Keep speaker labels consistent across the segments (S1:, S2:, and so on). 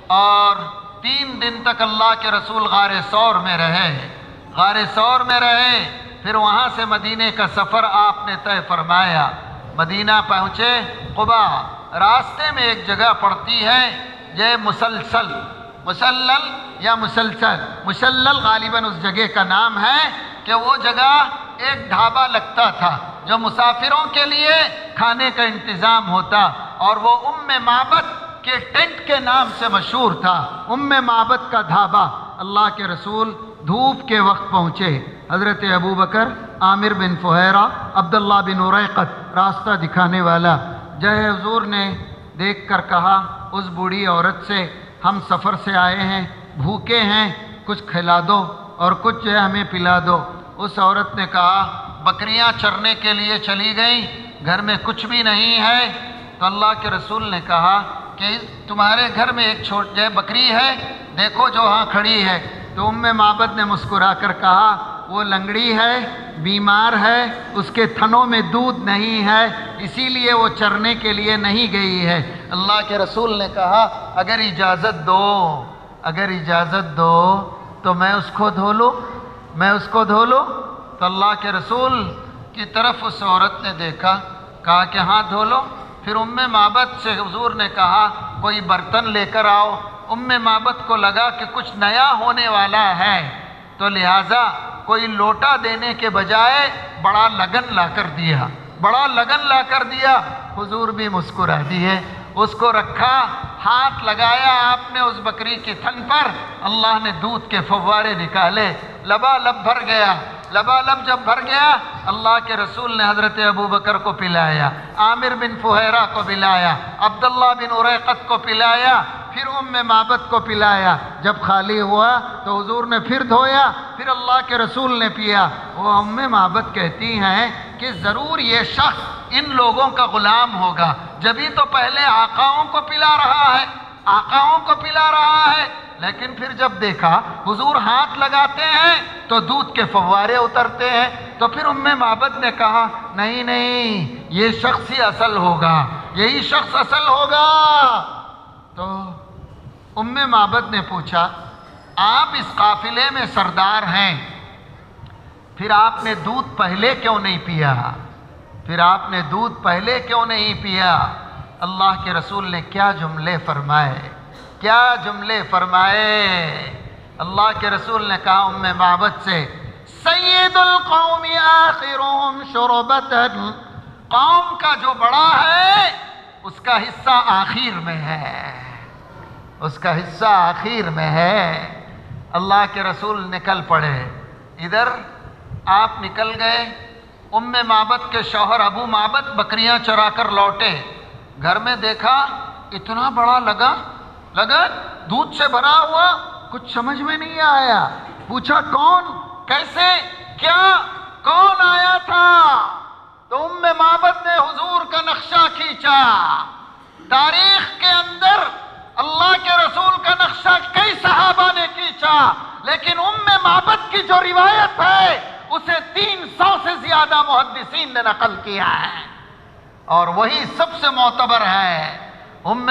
S1: اور 3 دن تک اللہ کے رسول غار ثور میں رہے، غار ثور میں رہے، پھر وہاں سے مدینے کا سفر آپ نے طے فرمایا۔ مدینہ پہنچے، قبا، راستے میں ایک جگہ پڑتی ہے یہ مسلل یا مسلسل، مسلل غالباً اس جگہ کا نام ہے کہ وہ جگہ ایک ڈھابا لگتا تھا جو مسافروں کے لیے کھانے کا انتظام ہوتا، اور وہ معبد کے ٹینٹ کے نام سے مشہور تھا، معبد کا ڈھابا۔ اللہ کے رسول دھوپ کے وقت پہنچے، حضرت ابوبکر، عامر بن فہیرہ، عبداللہ بن اریقط راستہ دکھانے والا، حضور نے دیکھ کر کہا اس بوڑھی عورت سے، ہم سفر سے آئے ہیں، بھوکے ہیں، کچھ کھلا دو اور کچھ ہمیں پلا دو۔ اس عورت نے کہا بکریاں چرنے کے لیے چلی گئیں، گھر میں کچھ بھی نہیں ہے۔ تو اللہ کے رسول نے کہا کہ تمہارے گھر میں ایک چھوٹی بکری ہے، دیکھو جو ہاں کھڑی ہے۔ تو معبد نے مسکرا کر کہا وہ لنگڑی ہے، بیمار ہے، اس کے تھنوں میں دودھ نہیں ہے، اسی لیے وہ چرنے کے لیے نہیں گئی ہے۔ اللہ کے رسول نے کہا اگر اجازت دو تو میں اس کو دھو لوں، تو اللہ کے رسول کی طرف اس عورت نے دیکھا، کہا کہ ہاں دھو لو۔ پھر معبد سے حضور نے کہا کوئی برتن لے کر آؤ۔ معبد کو لگا کہ کچھ نیا ہونے والا ہے، تو لہٰذا کوئی لوٹا دینے کے بجائے بڑا لگن لا کر دیا۔ حضور بھی مسکرا دیے، اس کو رکھا، ہاتھ لگایا آپ نے اس بکری کی تھن پر، اللہ نے دودھ کے فوارے نکالے، لبالب بھر گیا۔ لبالب جب بھر گیا، اللہ کے رسول نے حضرت ابوبکر کو پلایا، عامر بن فہیرہ کو پلایا، عبداللہ بن اریقط کو پلایا، پھر معبد کو پلایا۔ جب خالی ہوا تو حضور نے پھر دھویا، پھر اللہ کے رسول نے پیا۔ وہ معبد کہتی ہیں کہ ضرور یہ شخص ان لوگوں کا غلام ہوگا، جبھی تو پہلے آقاؤں کو پلا رہا ہے، لیکن پھر جب دیکھا حضور ہاتھ لگاتے ہیں تو دودھ کے فوارے اترتے ہیں، تو پھر معبد نے کہا نہیں یہ شخص ہی اصل ہوگا، یہی شخص اصل ہوگا۔ تو معبد نے پوچھا آپ اس قافلے میں سردار ہیں، پھر آپ نے دودھ پہلے کیوں نہیں پیا؟ اللہ کے رسول نے کیا جملے فرمائے۔ اللہ کے رسول نے کہا معبد سے سید القوم آخرهم شربتا، قوم کا جو بڑا ہے اس کا حصہ آخر میں ہے، اللہ کے رسول نکل پڑے۔ ادھر آپ نکل گئے، معبد کے شوہر ابو معبد بکریاں چرا کر لوٹے، گھر میں دیکھا اتنا بڑا لگا دودھ سے بھرا ہوا، کچھ سمجھ میں نہیں آیا۔ پوچھا کون، کیسے، کیا، کون آیا تھا؟ تو معبد نے حضور کا نقشہ کھینچا۔ تاریخ کے اندر اللہ کے رسول کا نقشہ کئی صحابہ نے کھینچا، لیکن معبد کی جو روایت ہے اسے 300 سے زیادہ محدثین نے نقل کیا ہے، اور وہی سب سے معتبر ہے۔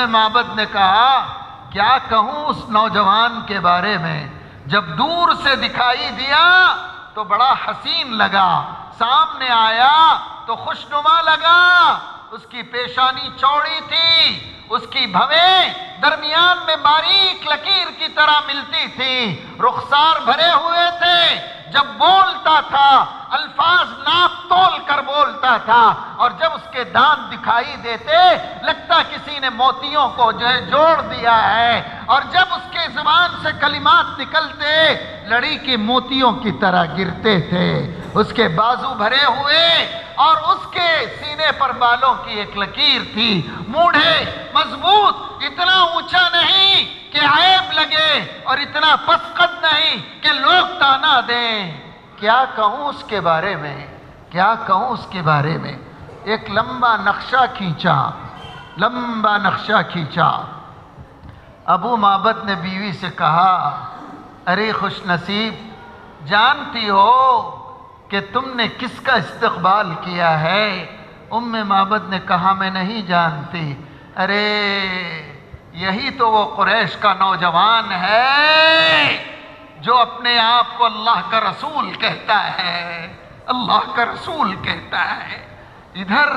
S1: معبد نے کہا کیا کہوں اس نوجوان کے بارے میں، جب دور سے دکھائی دیا تو بڑا حسین لگا، سامنے آیا تو خوشنما لگا، اس کی پیشانی چوڑی تھی، اس کی بھویں درمیان میں باریک لکیر کی طرح ملتی تھی، رخسار بھرے ہوئے تھے، جب بولتا تھا الفاظ ناپ تول کر بولتا تھا، اور جب اس کے دانت دکھائی دیتے لگتا کسی نے موتیوں کو جوڑ دیا ہے، اور جب اس کے زبان سے کلمات نکلتے لڑی کے موتیوں کی طرح گرتے تھے۔ اس کے بازو بھرے ہوئے اور اس کے سینے پر بالوں کی ایک لکیر تھی، موڑھے مضبوط، اتنا اونچا نہیں کہ عیب لگے اور اتنا پست قد نہیں کہ لوگ تانا دیں۔ کیا کہوں اس کے بارے میں، ایک لمبا نقشہ کھینچا۔ ابو معبد نے بیوی سے کہا ارے خوش نصیب، جانتی ہو کہ تم نے کس کا استقبال کیا ہے؟ معبد نے کہا میں نہیں جانتی۔ ارے یہی تو وہ قریش کا نوجوان ہے جو اپنے آپ کو اللہ کا رسول کہتا ہے، اللہ کا رسول کہتا ہے۔ ادھر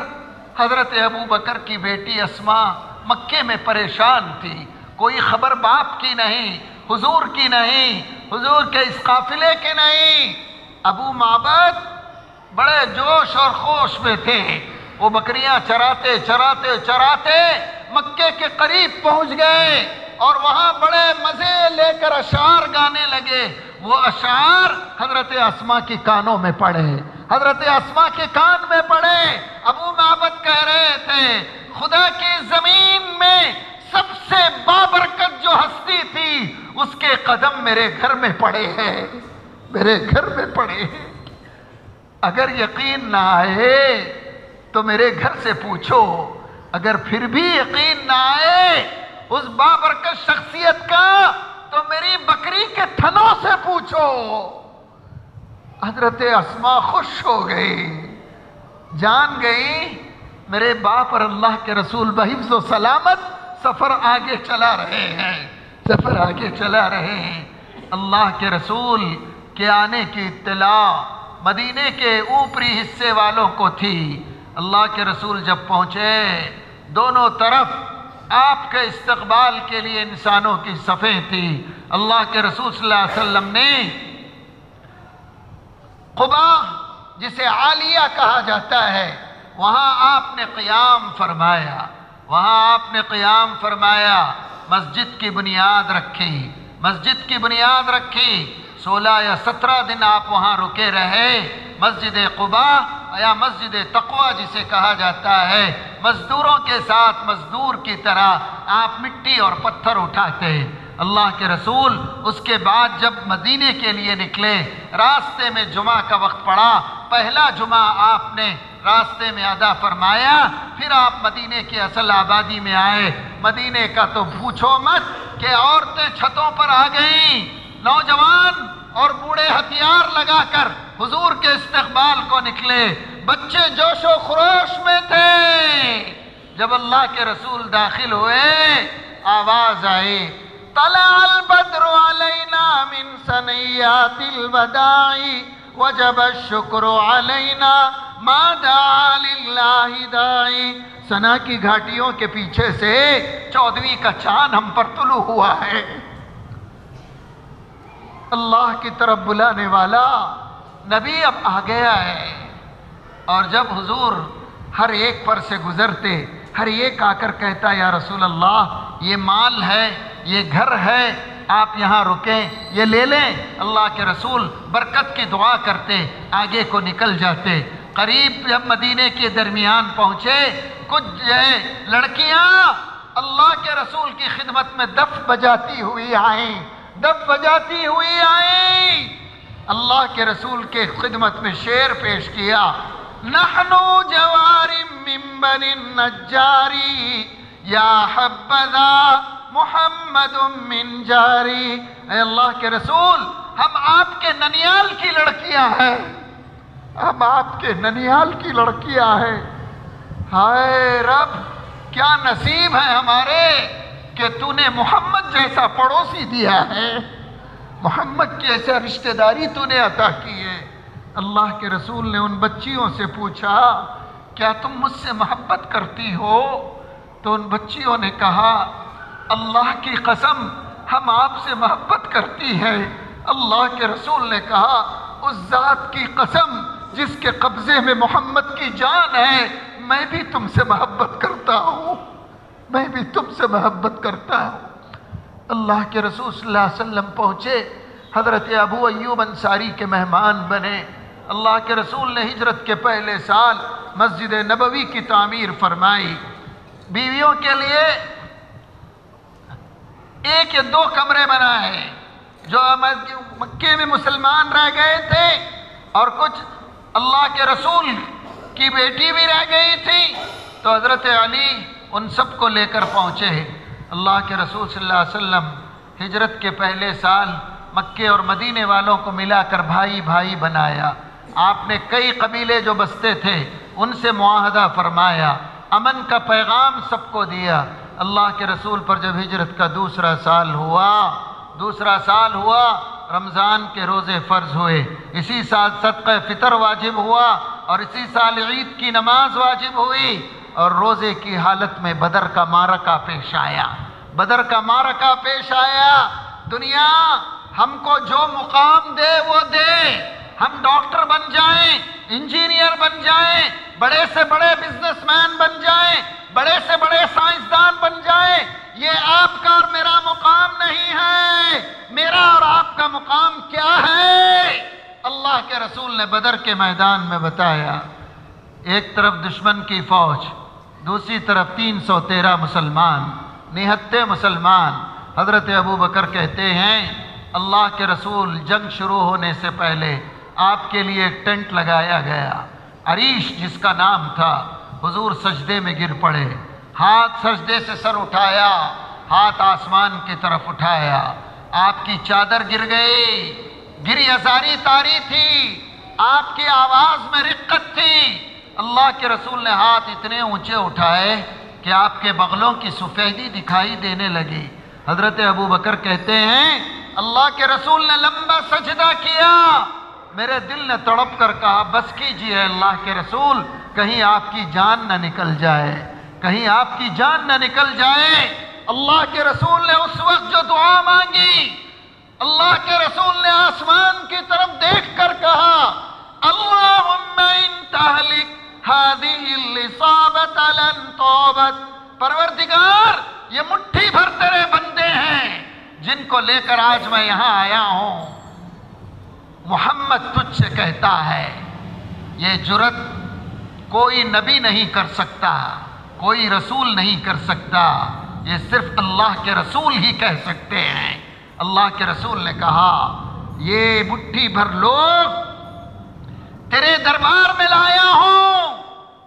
S1: حضرت ابو بکر کی بیٹی اسما مکے میں پریشان تھی، کوئی خبر باپ کی نہیں، حضور کی نہیں، حضور کے اس قافلے کی نہیں۔ ابو معبد بڑے جوش اور خوش میں تھے، وہ بکریاں چراتے چراتے چراتے مکے کے قریب پہنچ گئے اور وہاں بڑے مزے لے کر اشعار گانے لگے۔ وہ اشعار حضرت اسما کی کانوں میں پڑے، حضرت اسما کے کان میں پڑے۔ ابو معبد کہہ رہے تھے خدا کی زمین میں سب سے بابرکت جو ہستی تھی اس کے قدم میرے گھر میں پڑے ہیں، میرے گھر میں پڑے ہیں۔ اگر یقین نہ آئے تو میرے گھر سے پوچھو، اگر پھر بھی یقین نہ آئے اس بابرکت شخصیت کا تو میری بکری کے تھنوں سے پوچھو۔ حضرت اسما خوش ہو گئی، جان گئی میرے باپ اور اللہ کے رسول بحفظ و سلامت سفر آگے چلا رہے ہیں، سفر آگے چلا رہے ہیں۔ اللہ کے رسول کے آنے کی اطلاع مدینے کے اوپری حصے والوں کو تھی۔ اللہ کے رسول جب پہنچے دونوں طرف آپ کے استقبال کے لیے انسانوں کی صفیں تھی۔ اللہ کے رسول صلی اللہ علیہ وسلم نے قبا جسے عالیہ کہا جاتا ہے وہاں آپ نے قیام فرمایا، وہاں آپ نے قیام فرمایا، مسجد کی بنیاد رکھی، مسجد کی بنیاد رکھی۔ 16 یا 17 دن آپ وہاں رکے رہے۔ مسجد قبا یا مسجد تقوی جسے کہا جاتا ہے، مزدوروں کے ساتھ مزدور کی طرح آپ مٹی اور پتھر اٹھاتے۔ اللہ کے رسول اس کے بعد جب مدینے کے لیے نکلے، راستے میں جمعہ کا وقت پڑا، پہلا جمعہ آپ نے راستے میں ادا فرمایا، پھر آپ مدینے کی اصل آبادی میں آئے۔ مدینے کا تو پوچھو مت کہ عورتیں چھتوں پر آ گئیں، نوجوان اور بوڑھے ہتھیار لگا کر حضور کے استقبال کو نکلے، بچے جوش و خروش میں تھے۔ جب اللہ کے رسول داخل ہوئے آواز آئی طلع البدر علینا من ثنیات الوداع وجب الشکر علینا ما دعا للہ داعی۔ ثنا کی گھاٹیوں کے پیچھے سے 14ویں کا چاند ہم پر طلوع ہوا ہے، اللہ کی طرف بلانے والا نبی اب آ گیا ہے۔ اور جب حضور ہر ایک پر سے گزرتے، ہر ایک آ کر کہتا یا رسول اللہ یہ مال ہے، یہ گھر ہے، آپ یہاں رکیں، یہ لے لیں۔ اللہ کے رسول برکت کی دعا کرتے، آگے کو نکل جاتے۔ قریب جب مدینے کے درمیان پہنچے، کچھ لڑکیاں اللہ کے رسول کی خدمت میں دف بجاتی ہوئی آئیں، دف بجاتی ہوئی آئیں۔ اللہ کے رسول کے خدمت میں شعر پیش کیا، نحنو جوار من بنی النجاری یا حبذا محمد من جاری۔ اے اللہ کے رسول ہم آپ کے ننیال کی لڑکیاں ہیں، ہم آپ کے ننیال کی لڑکیاں ہیں۔ ہائے رب کیا نصیب ہے ہمارے کہ تو نے محمد جیسا پڑوسی دیا ہے، محمد کی ایسا رشتہ داری تو نے عطا کی ہے۔ اللہ کے رسول نے ان بچیوں سے پوچھا کیا تم مجھ سے محبت کرتی ہو؟ تو ان بچیوں نے کہا اللہ کی قسم ہم آپ سے محبت کرتی ہیں۔ اللہ کے رسول نے کہا اس ذات کی قسم جس کے قبضے میں محمد کی جان ہے، میں بھی تم سے محبت کرتا ہوں، میں بھی تم سے محبت کرتا ہوں۔ اللہ کے رسول صلی اللہ علیہ وسلم پہنچے، حضرت ابو ایوب انصاری کے مہمان بنے۔ اللہ کے رسول نے ہجرت کے پہلے سال مسجد نبوی کی تعمیر فرمائی، بیویوں کے لیے 1 یا 2 کمرے بنائے، جو مکے میں مسلمان رہ گئے تھے اور کچھ اللہ کے رسول کی بیٹی بھی رہ گئی تھی، تو حضرت علی ان سب کو لے کر پہنچے۔ اللہ کے رسول صلی اللہ علیہ وسلم ہجرت کے پہلے سال مکے اور مدینے والوں کو ملا کر بھائی بھائی بنایا۔ آپ نے کئی قبیلے جو بستے تھے ان سے معاہدہ فرمایا، امن کا پیغام سب کو دیا۔ اللہ کے رسول پر جب ہجرت کا دوسرا سال ہوا رمضان کے روزے فرض ہوئے، اسی سال صدقہ فطر واجب ہوا، اور اسی سال عید کی نماز واجب ہوئی، اور روزے کی حالت میں بدر کا معرکہ پیش آیا۔ دنیا ہم کو جو مقام دے وہ دے، ہم ڈاکٹر بن جائیں، انجینئر بن جائیں، بڑے سے بڑے بزنس مین بن جائیں، بڑے سے بڑے سائنسدان بن جائیں، یہ آپ کا اور میرا مقام نہیں ہے۔ میرا اور آپ کا مقام کیا ہے؟ اللہ کے رسول نے بدر کے میدان میں بتایا، ایک طرف دشمن کی فوج، دوسری طرف 313 مسلمان، نہتے مسلمان۔ حضرت ابو بکر کہتے ہیں اللہ کے رسول جنگ شروع ہونے سے پہلے آپ کے لیے ایک ٹینٹ لگایا گیا، عریش جس کا نام تھا۔ حضور سجدے میں گر پڑے، ہاتھ سجدے سے سر اٹھایا، ہاتھ آسمان کی طرف اٹھایا، آپ کی چادر گر گئی، گری ازاری تاری تھی، آپ کی آواز میں رقت تھی۔ اللہ کے رسول نے ہاتھ اتنے اونچے اٹھائے کہ آپ کے بغلوں کی سفیدی دکھائی دینے لگی۔ حضرت ابو بکر کہتے ہیں اللہ کے رسول نے لمبا سجدہ کیا، میرے دل نے تڑپ کر کہا بس کیجئے اللہ کے رسول، کہیں آپ کی جان نہ نکل جائے، کہیں آپ کی جان نہ نکل جائے۔ اللہ کے رسول نے اس وقت جو دعا مانگی، اللہ کے رسول نے آسمان کی طرف دیکھ کر کہا اللہم ان تہلک ہذہ الإصابۃ لن تعبد، پروردگار یہ مٹھی بھر تیرے بندے ہیں جن کو لے کر آج میں یہاں آیا ہوں، محمد تجھ سے کہتا ہے۔ یہ جرت کوئی نبی نہیں کر سکتا، کوئی رسول نہیں کر سکتا، یہ صرف اللہ کے رسول ہی کہہ سکتے ہیں۔ اللہ کے رسول نے کہا یہ مٹھی بھر لوگ تیرے دربار میں لایا ہوں،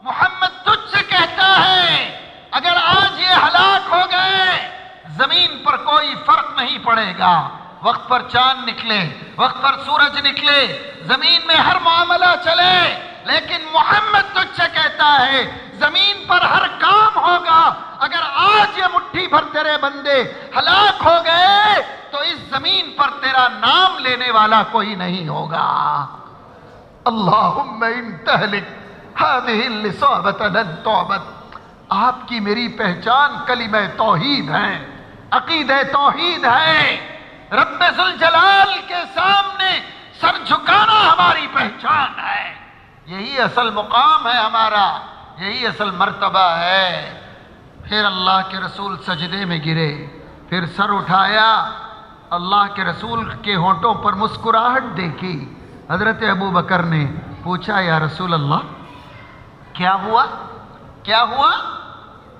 S1: محمد تجھ سے کہتا ہے اگر آج یہ ہلاک ہو گئے زمین پر کوئی فرق نہیں پڑے گا، وقت پر چاند نکلے، وقت پر سورج نکلے، زمین میں ہر معاملہ چلے، لیکن محمد تجھ سے کہتا ہے زمین پر ہر کام ہوگا۔ اگر آج یہ مٹھی بھر تیرے بندے ہلاک ہو گئے تو اس زمین پر تیرا نام لینے والا کوئی نہیں ہوگا۔ اللہم ان تہلک ہذہ الإصابۃ لن تعبد، آپ کی میری پہچان کلمہ توحید ہے، عقیدہ توحید ہے، رب ذوالجلال کے سامنے سر جھکانا ہماری پہچان ہے، یہی اصل مقام ہے ہمارا، یہی اصل مرتبہ ہے۔ پھر اللہ کے رسول سجدے میں گرے، پھر سر اٹھایا، اللہ کے رسول کے ہونٹوں پر مسکراہٹ دیکھی۔ حضرت ابو بکر نے پوچھا یا رسول اللہ کیا ہوا؟ کیا ہوا؟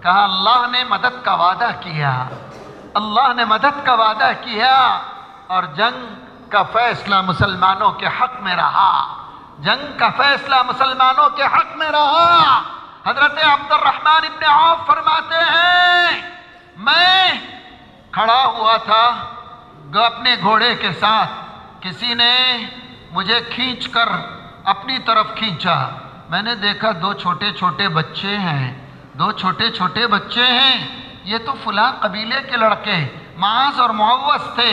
S1: کہا اللہ نے مدد کا وعدہ کیا، اللہ نے مدد کا وعدہ کیا، اور جنگ کا فیصلہ مسلمانوں کے حق میں رہا، جنگ کا فیصلہ مسلمانوں کے حق میں رہا۔ حضرت عبد الرحمن ابن عوف فرماتے ہیں میں کھڑا ہوا تھا اپنے گھوڑے کے ساتھ، کسی نے مجھے کھینچ کر اپنی طرف کھینچا، میں نے دیکھا دو چھوٹے چھوٹے بچے ہیں، دو چھوٹے چھوٹے بچے ہیں، یہ تو فلاں قبیلے کے لڑکے معاذ اور معوذ تھے۔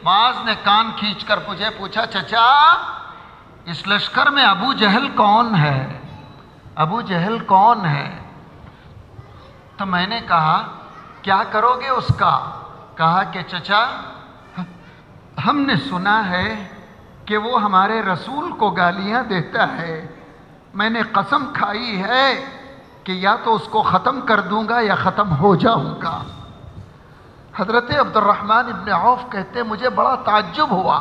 S1: معاذ نے کان کھینچ کر مجھے پوچھا چچا اس لشکر میں ابو جہل کون ہے؟ ابو جہل کون ہے؟ تو میں نے کہا کیا کرو گے اس کا؟ کہا کہ چچا ہم نے سنا ہے کہ وہ ہمارے رسول کو گالیاں دیتا ہے، میں نے قسم کھائی ہے کہ یا تو اس کو ختم کر دوں گا یا ختم ہو جاؤں گا۔ حضرت عبد الرحمن ابن عوف کہتے مجھے بڑا تعجب ہوا،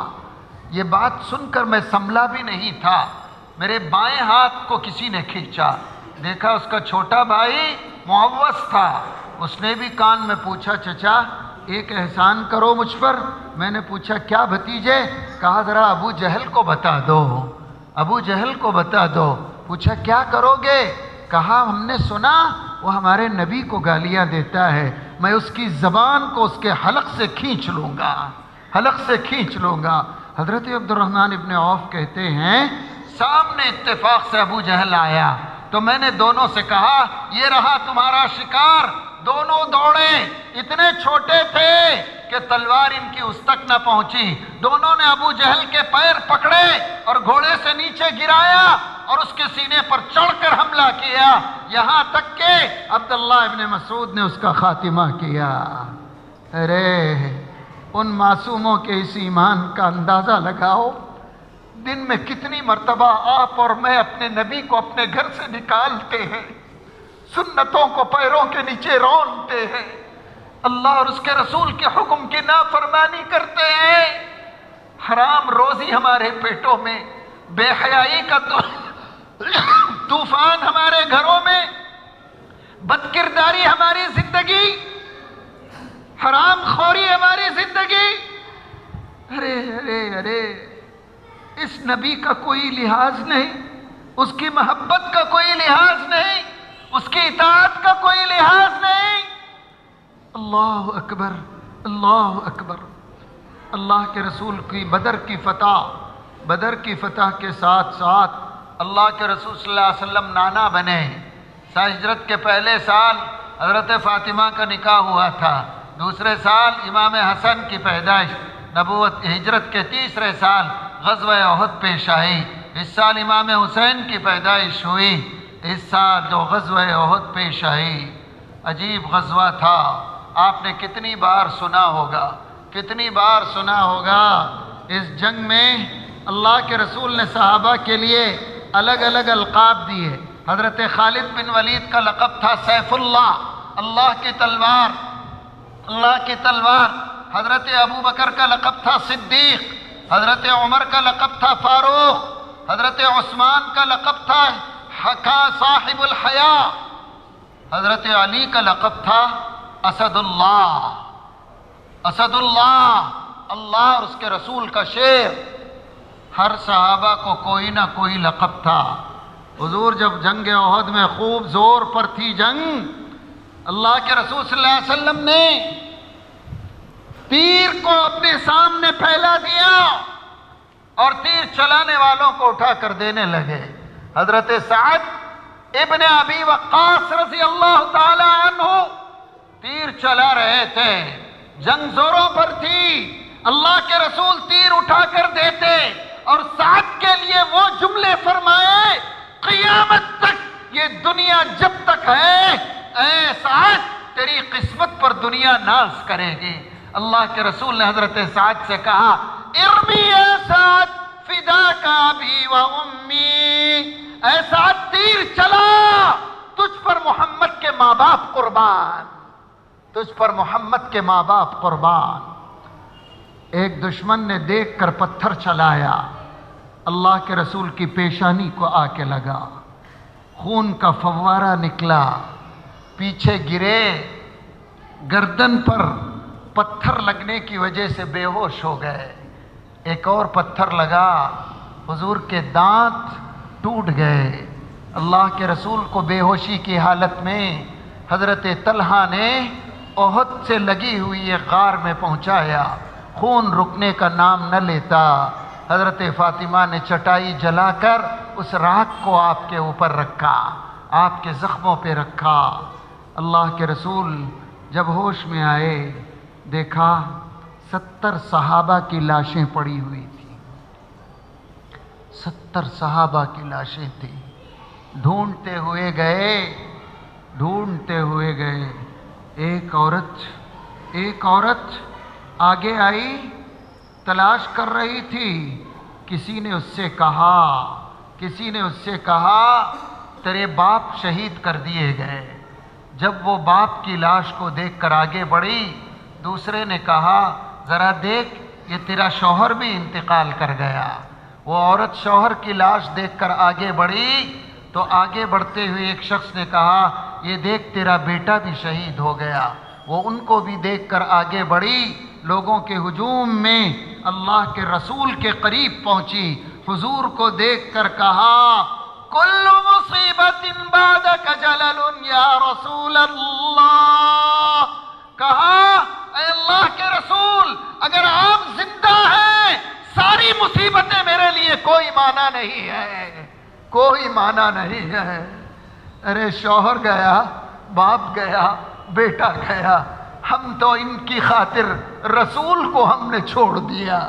S1: یہ بات سن کر میں سنبھلا بھی نہیں تھا، میرے بائیں ہاتھ کو کسی نے کھینچا، دیکھا اس کا چھوٹا بھائی معوذ تھا، اس نے بھی کان میں پوچھا چچا ایک احسان کرو مجھ پر۔ میں نے پوچھا کیا بھتیجے؟ کہا ذرا ابو جہل کو بتا دو، ابو جہل کو بتا دو۔ پوچھا کیا کرو گے؟ کہا ہم نے سنا وہ ہمارے نبی کو گالیاں دیتا ہے، میں اس کی زبان کو اس کے حلق سے کھینچ لوں گا، حلق سے کھینچ لوں گا۔ حضرت عبد الرحمن ابن عوف کہتے ہیں سامنے اتفاق سے ابو جہل آیا تو میں نے دونوں سے کہا یہ رہا تمہارا شکار، دونوں دوڑے، اتنے چھوٹے تھے کہ تلوار ان کی اس تک نہ پہنچی۔ دونوں نے ابو جہل کے پیر پکڑے اور گھوڑے سے نیچے گرایا اور اس کے سینے پر چڑھ کر حملہ کیا، یہاں تک کہ عبداللہ ابن مسعود نے اس کا خاتمہ کیا۔ ارے ان معصوموں کے اس ایمان کا اندازہ لگاؤ، دن میں کتنی مرتبہ آپ اور میں اپنے نبی کو اپنے گھر سے نکالتے ہیں، سنتوں کو پیروں کے نیچے رونتے ہیں، اللہ اور اس کے رسول کے حکم کی نافرمانی کرتے ہیں، حرام روزی ہمارے پیٹوں میں، بے حیائی کا طوفان ہمارے گھروں میں، بدکرداری ہماری زندگی، حرام خوری ہماری زندگی۔ ارے ارے ارے اس نبی کا کوئی لحاظ نہیں، اس کی محبت کا کوئی لحاظ نہیں، اس کی اطاعت کا کوئی لحاظ نہیں۔ اللہ اکبر، اللہ اکبر۔ اللہ کے رسول کی بدر کی فتح کے ساتھ ساتھ اللہ کے رسول صلی اللہ علیہ وسلم نانا بنے۔ ہجرت کے پہلے سال حضرت فاطمہ کا نکاح ہوا تھا، دوسرے سال امام حسن کی پیدائش، نبوت ہجرت کے تیسرے سال غزوہ احد پیش آئی، اس سال امام حسین کی پیدائش ہوئی، اس سال جو غزوہ احد پیش آئی، عجیب غزوہ تھا۔ آپ نے کتنی بار سنا ہوگا، کتنی بار سنا ہوگا۔ اس جنگ میں اللہ کے رسول نے صحابہ کے لیے الگ الگ القاب دیے۔ حضرت خالد بن ولید کا لقب تھا سیف اللہ، اللہ کی تلوار، اللہ کی تلوار۔ حضرت ابو بکر کا لقب تھا صدیق، حضرت عمر کا لقب تھا فاروق، حضرت عثمان کا لقب تھا صاحب الحیا، حضرت علی کا لقب تھا اسد اللہ، اسد اللہ، اللہ اور اس کے رسول کا شیر۔ ہر صحابہ کو کوئی نہ کوئی لقب تھا۔ حضور جب جنگ احد میں خوب زور پر تھی جنگ، اللہ کے رسول صلی اللہ علیہ وسلم نے تیر کو اپنے سامنے پھیلا دیا اور تیر چلانے والوں کو اٹھا کر دینے لگے۔ حضرت سعد ابن ابی وقاص رضی اللہ تعالی عنہ تیر چلا رہے تھے، جنگ زوروں پر تھی، اللہ کے رسول تیر اٹھا کر دیتے اور سعد کے لیے وہ جملے فرمائے، قیامت تک یہ دنیا جب تک ہے اے سعد تیری قسمت پر دنیا ناز کرے گی۔ اللہ کے رسول نے حضرت سعد سے کہا، ارمی اے سعد فداک ابی و امی، اے سعد تیر چلا، تجھ پر محمد کے ماں باپ قربان، تجھ پر محمد کے ماں باپ قربان۔ ایک دشمن نے دیکھ کر پتھر چلایا، اللہ کے رسول کی پیشانی کو آ کے لگا، خون کا فوارہ نکلا، پیچھے گرے، گردن پر پتھر لگنے کی وجہ سے بے ہوش ہو گئے۔ ایک اور پتھر لگا، حضور کے دانت ٹوٹ گئے۔ اللہ کے رسول کو بے ہوشی کی حالت میں حضرت طلحہ نے احد سے لگی ہوئی ایک غار میں پہنچایا، خون رکنے کا نام نہ لیتا۔ حضرت فاطمہ نے چٹائی جلا کر اس راکھ کو آپ کے اوپر رکھا، آپ کے زخموں پہ رکھا۔ اللہ کے رسول جب ہوش میں آئے، دیکھا 70 صحابہ کی لاشیں پڑی ہوئی تھیں، 70 صحابہ کی لاشیں تھیں۔ ڈھونڈتے ہوئے گئے، ایک عورت آگے آئی، تلاش کر رہی تھی۔ کسی نے اس سے کہا تیرے باپ شہید کر دیے گئے۔ جب وہ باپ کی لاش کو دیکھ کر آگے بڑھی، دوسرے نے کہا ذرا دیکھ یہ تیرا شوہر بھی انتقال کر گیا۔ وہ عورت شوہر کی لاش دیکھ کر آگے بڑھی تو آگے بڑھتے ہوئے ایک شخص نے کہا یہ دیکھ تیرا بیٹا بھی شہید ہو گیا۔ وہ ان کو بھی دیکھ کر آگے بڑھی، لوگوں کے ہجوم میں اللہ کے رسول کے قریب پہنچی، حضور کو دیکھ کر کہا کل مصیبت بعدک جلل یا رسول اللہ، کہا اے اللہ کے رسول اگر آپ زندہ ہیں ساری مصیبتیں میرے لیے کوئی معنی نہیں ہے، کوئی معنی نہیں ہے۔ ارے شوہر گیا، باپ گیا، بیٹا گیا، ہم تو ان کی خاطر رسول کو ہم نے چھوڑ دیا۔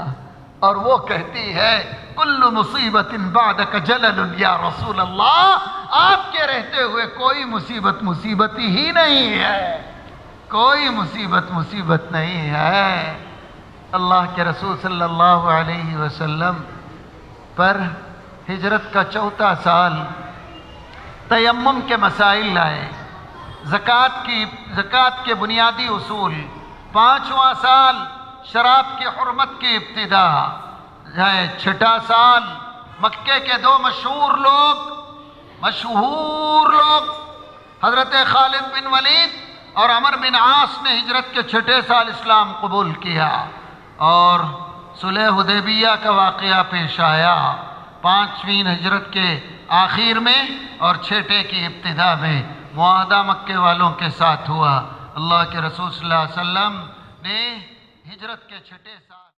S1: اور وہ کہتی ہے کل مصیبت بعدک جلل یا رسول اللہ، آپ کے رہتے ہوئے کوئی مصیبت مصیبتی ہی نہیں ہے، کوئی مصیبت مصیبت نہیں ہے۔ اللہ کے رسول صلی اللہ علیہ وسلم پر ہجرت کا 4واں سال تیمم کے مسائل لائے، زکوٰۃ کے بنیادی اصول، 5واں سال شراب کی حرمت کی ابتدا ہے، 6واں سال مکے کے 2 مشہور لوگ حضرت خالد بن ولید اور عمر بن عاص نے ہجرت کے 6 سال اسلام قبول کیا، اور صلح حدیبیہ کا واقعہ پیش آیا 5ویں ہجرت کے آخر میں اور 6 کی ابتدا میں، معاہدہ مکے والوں کے ساتھ ہوا۔ اللہ کے رسول صلی اللہ علیہ وسلم نے ہجرت کے 6 سال